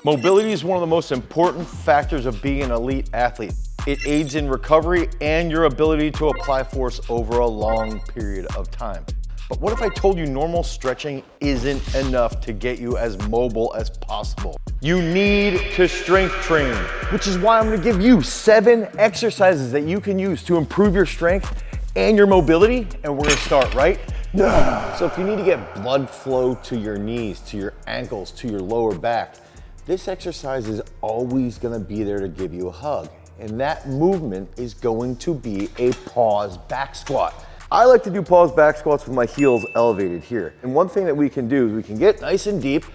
Mobility is one of the most important factors of being an elite athlete. It aids in recovery and your ability to apply force over a long period of time. But what if I told you normal stretching isn't enough to get you as mobile as possible? You need to strength train, which is why I'm gonna give you 7 exercises that you can use to improve your strength and your mobility, and we're gonna start right now. So if you need to get blood flow to your knees, to your ankles, to your lower back, this exercise is always gonna be there to give you a hug. And that movement is going to be a pause back squat. I like to do pause back squats with my heels elevated here. And one thing that we can do is we can get nice and deep,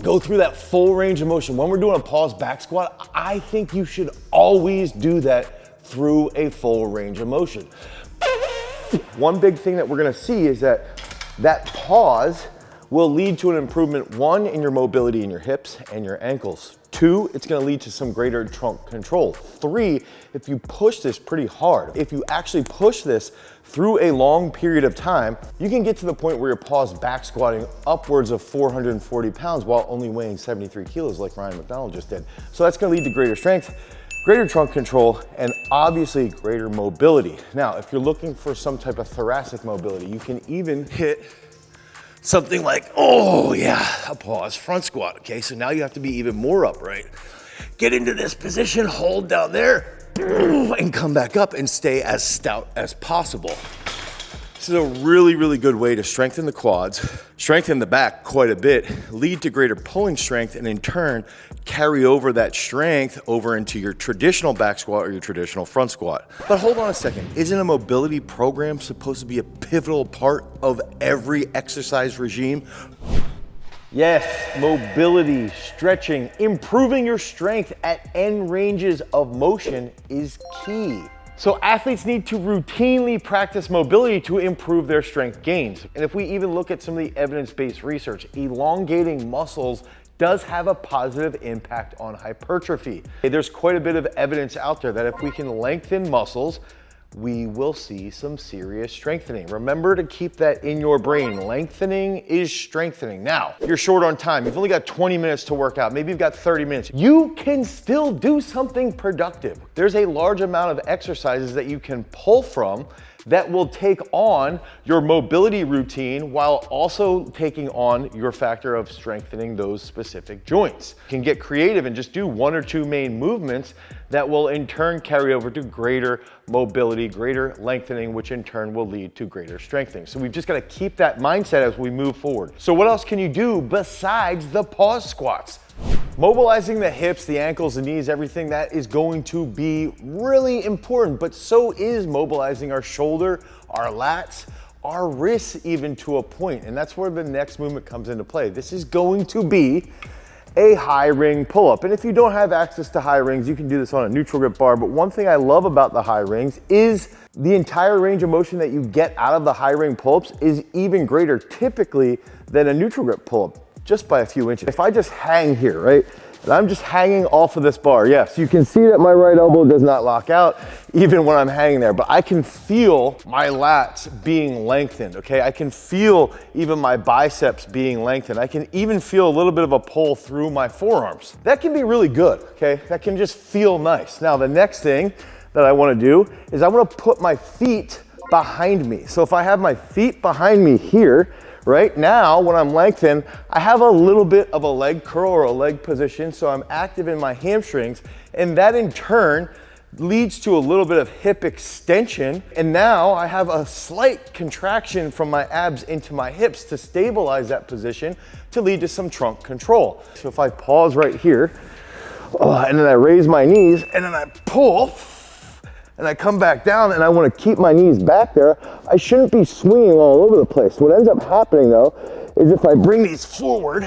go through that full range of motion. When we're doing a pause back squat, I think you should always do that through a full range of motion. One big thing that we're gonna see is that pause will lead to an improvement, 1, in your mobility in your hips and your ankles. 2, it's gonna lead to some greater trunk control. 3, if you push this pretty hard, if you actually push this through a long period of time, you can get to the point where you're pause back squatting upwards of 440 pounds while only weighing 73 kilos like Ryan McDonald just did. So that's gonna lead to greater strength, greater trunk control, and obviously greater mobility. Now, if you're looking for some type of thoracic mobility, you can even hit something like, oh yeah, a pause front squat, okay? So now you have to be even more upright. Get into this position, hold down there, and come back up and stay as stout as possible. This is a really, really good way to strengthen the quads, strengthen the back quite a bit, lead to greater pulling strength, and in turn, carry over that strength over into your traditional back squat or your traditional front squat. But hold on a second, isn't a mobility program supposed to be a pivotal part of every exercise regime? Yes, mobility, stretching, improving your strength at end ranges of motion is key. So athletes need to routinely practice mobility to improve their strength gains. And if we even look at some of the evidence-based research, elongating muscles does have a positive impact on hypertrophy. There's quite a bit of evidence out there that if we can lengthen muscles, we will see some serious strengthening. Remember to keep that in your brain. Lengthening is strengthening. Now, you're short on time. You've only got 20 minutes to work out. Maybe you've got 30 minutes. You can still do something productive. There's a large amount of exercises that you can pull from that will take on your mobility routine while also taking on your factor of strengthening those specific joints. You can get creative and just do 1 or 2 main movements that will in turn carry over to greater mobility, greater lengthening, which in turn will lead to greater strengthening. So we've just got to keep that mindset as we move forward. So what else can you do besides the pause squats? Mobilizing the hips, the ankles, the knees, everything that is going to be really important, but so is mobilizing our shoulder, our lats, our wrists even to a point. And that's where the next movement comes into play. This is going to be a high ring pull-up. And if you don't have access to high rings, you can do this on a neutral grip bar. But one thing I love about the high rings is the entire range of motion that you get out of the high ring pull-ups is even greater typically than a neutral grip pull-up, just by a few inches. If I just hang here, right? And I'm just hanging off of this bar. Yes, you can see that my right elbow does not lock out even when I'm hanging there, but I can feel my lats being lengthened, okay? I can feel even my biceps being lengthened. I can even feel a little bit of a pull through my forearms. That can be really good, okay? That can just feel nice. Now, the next thing that I wanna do is I wanna put my feet behind me. So if I have my feet behind me here, right now, when I'm lengthened, I have a little bit of a leg curl or a leg position, so I'm active in my hamstrings, and that in turn leads to a little bit of hip extension, and now I have a slight contraction from my abs into my hips to stabilize that position to lead to some trunk control. So if I pause right here, and then I raise my knees, and then I pull, and I come back down and I want to keep my knees back there, I shouldn't be swinging all over the place. What ends up happening though, is if I bring these forward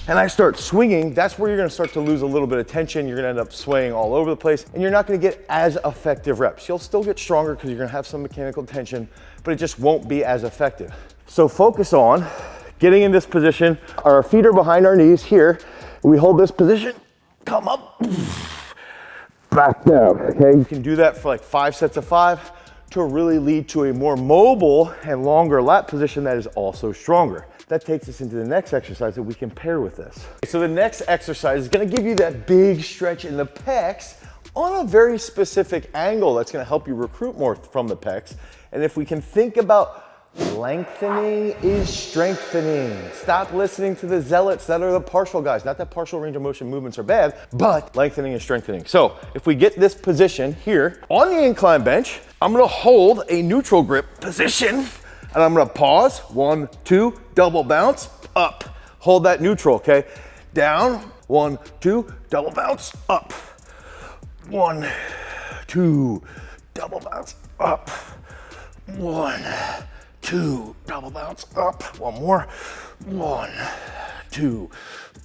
and I start swinging, that's where you're gonna start to lose a little bit of tension. You're gonna end up swaying all over the place and you're not gonna get as effective reps. You'll still get stronger because you're gonna have some mechanical tension, but it just won't be as effective. So focus on getting in this position. Our feet are behind our knees here. We hold this position, come up, back down, okay? You can do that for like 5 sets of 5 to really lead to a more mobile and longer lat position that is also stronger. that takes us into the next exercise that we can pair with this. So the next exercise is gonna give you that big stretch in the pecs on a very specific angle that's gonna help you recruit more from the pecs. And if we can think about lengthening is strengthening. Stop listening to the zealots that are the partial guys. Not that partial range of motion movements are bad, but lengthening is strengthening. So if we get this position here on the incline bench, I'm gonna hold a neutral grip position and I'm gonna pause, 1, 2, double bounce, up. Hold that neutral, okay? Down, 1, 2, double bounce, up. 1, 2, double bounce, up. 1, 2, double bounce, up. One more. 1, 2,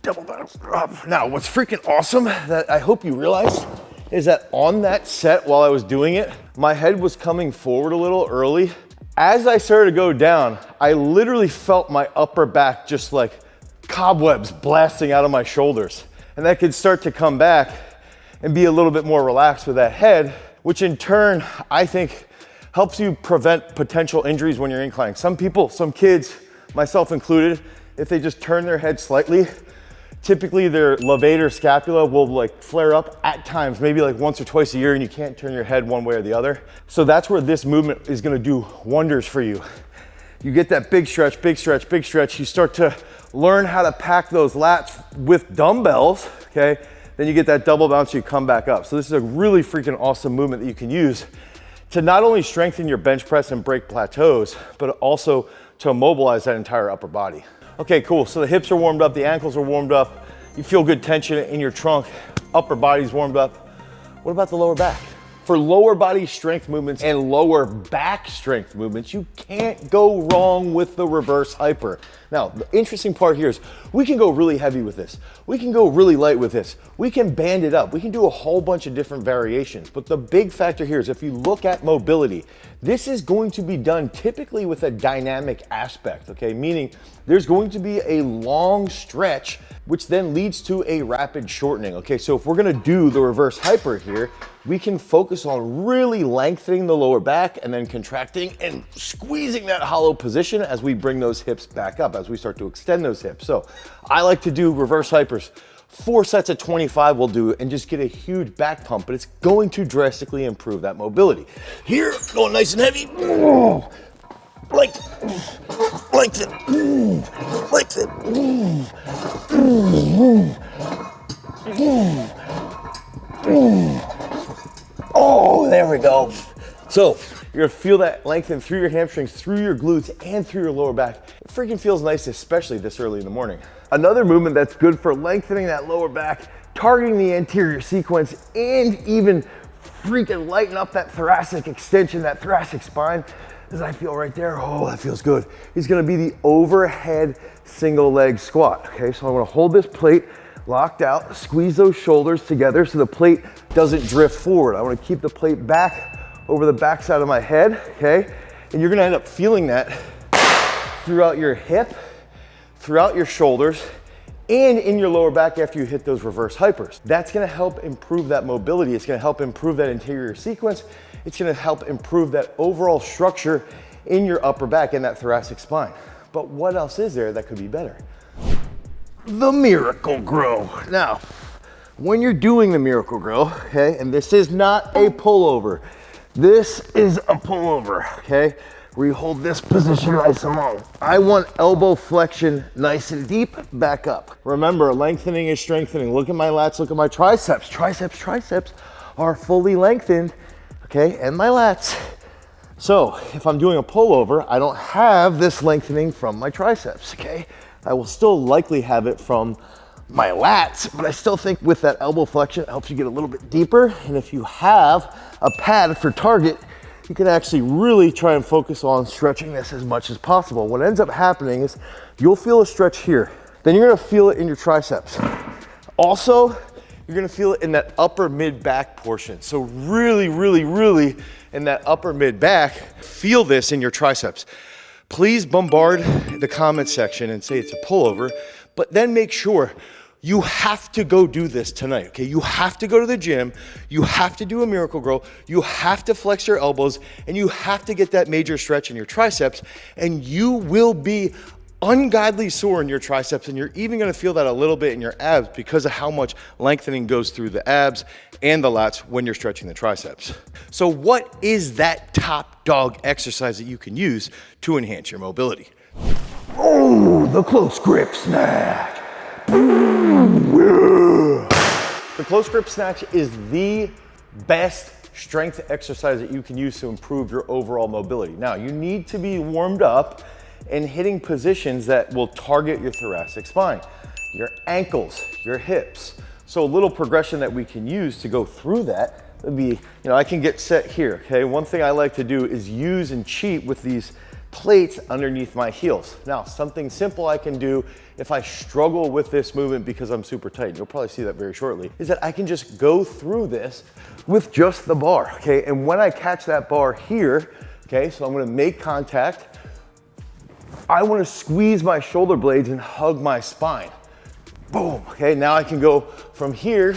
double bounce, up. Now, what's freaking awesome that I hope you realize is that on that set while I was doing it, my head was coming forward a little early. As I started to go down, I literally felt my upper back just like cobwebs blasting out of my shoulders. And that could start to come back and be a little bit more relaxed with that head, which in turn, I think helps you prevent potential injuries when you're inclining. Some people, some kids, myself included, if they just turn their head slightly, typically their levator scapula will like flare up at times, maybe like once or twice a year, and you can't turn your head one way or the other. So that's where this movement is gonna do wonders for you. You get that big stretch, big stretch, big stretch. You start to learn how to pack those lats with dumbbells, okay? Then you get that double bounce, you come back up. So this is a really freaking awesome movement that you can use to not only strengthen your bench press and break plateaus, but also to immobilize that entire upper body. Okay, cool. So the hips are warmed up, the ankles are warmed up. You feel good tension in your trunk, upper body's warmed up. What about the lower back? For lower body strength movements and lower back strength movements, you can't go wrong with the reverse hyper. Now, the interesting part here is we can go really heavy with this. We can go really light with this. We can band it up. We can do a whole bunch of different variations. But the big factor here is if you look at mobility, this is going to be done typically with a dynamic aspect, okay? Meaning there's going to be a long stretch, which then leads to a rapid shortening, okay? So if we're gonna do the reverse hyper here, we can focus on really lengthening the lower back and then contracting and squeezing that hollow position as we bring those hips back up, as we start to extend those hips. So I like to do reverse hypers. 4 sets of 25 will do and just get a huge back pump, but it's going to drastically improve that mobility. Here, going nice and heavy. Like that, like that. Oh, there we go. So you're gonna feel that lengthen through your hamstrings, through your glutes, and through your lower back. It freaking feels nice, especially this early in the morning. Another movement that's good for lengthening that lower back, targeting the anterior sequence, and even freaking lighten up that thoracic extension, that thoracic spine, as I feel right there, oh, that feels good. It's gonna be the overhead single leg squat, okay? So I'm gonna hold this plate locked out, squeeze those shoulders together so the plate doesn't drift forward. I wanna keep the plate back over the backside of my head, okay? And you're gonna end up feeling that throughout your hip, throughout your shoulders, and in your lower back after you hit those reverse hypers. That's gonna help improve that mobility. It's gonna help improve that anterior sequence. It's gonna help improve that overall structure in your upper back and that thoracic spine. But what else is there that could be better? The Miracle Grow. Now, when you're doing the Miracle Grow, okay, and this is not a pullover, this is a pullover, okay? Where you hold this position nice and long. I want elbow flexion nice and deep, back up. Remember, lengthening is strengthening. Look at my lats, look at my triceps. Triceps are fully lengthened, okay, and my lats. So if I'm doing a pullover, I don't have this lengthening from my triceps, okay? I will still likely have it from my lats, but I still think with that elbow flexion, it helps you get a little bit deeper. And if you have a pad for target, you can actually really try and focus on stretching this as much as possible. What ends up happening is you'll feel a stretch here. Then you're gonna feel it in your triceps. Also, you're gonna feel it in that upper mid back portion. So really in that upper mid back, feel this in your triceps. Please bombard the comment section and say it's a pullover, but then make sure you have to go do this tonight, okay? You have to go to the gym, you have to do a Miracle Grow, you have to flex your elbows, and you have to get that major stretch in your triceps, and you will be ungodly sore in your triceps, and you're even gonna feel that a little bit in your abs because of how much lengthening goes through the abs and the lats when you're stretching the triceps. So what is that top dog exercise that you can use to enhance your mobility? Oh, the close grip snatch. The close grip snatch is the best strength exercise that you can use to improve your overall mobility. Now, you need to be warmed up and hitting positions that will target your thoracic spine, your ankles, your hips. So a little progression that we can use to go through that would be, I can get set here, okay? One thing I like to do is use and cheat with these plates underneath my heels. Now, something simple I can do if I struggle with this movement because I'm super tight, you'll probably see that very shortly, is that I can just go through this with just the bar, okay? And when I catch that bar here, okay, so I'm gonna make contact, I wanna squeeze my shoulder blades and hug my spine. Boom, okay, now I can go from here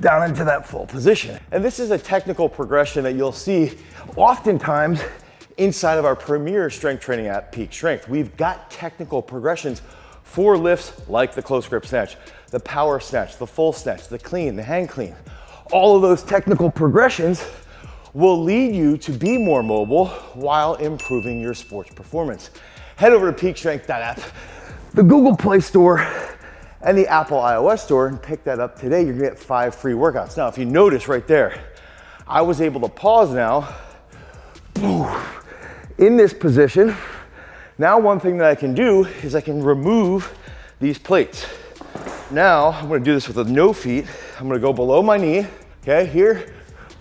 down into that full position. And this is a technical progression that you'll see oftentimes inside of our premier strength training app, Peak Strength. We've got technical progressions for lifts like the close grip snatch, the power snatch, the full snatch, the clean, the hang clean. All of those technical progressions will lead you to be more mobile while improving your sports performance. Head over to peakstrength.app, the Google Play Store, and the Apple iOS Store and pick that up today. You're gonna get 5 free workouts. Now, if you notice right there, I was able to pause now in this position. Now, one thing that I can do is I can remove these plates. Now, I'm gonna do this with no feet. I'm gonna go below my knee, okay, here,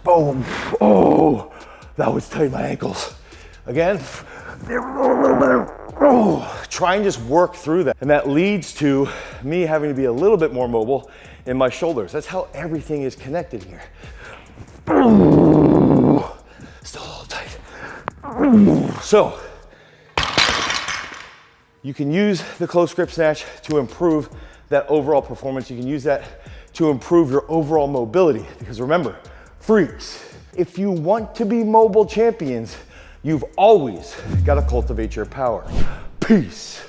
boom. Oh, that was tight, my ankles. Again, try and just work through that. And that leads to me having to be a little bit more mobile in my shoulders. That's how everything is connected here. Still a little tight. So, you can use the close grip snatch to improve that overall performance. You can use that to improve your overall mobility. Because remember, freaks, if you want to be mobile champions, you've always got to cultivate your power. Peace.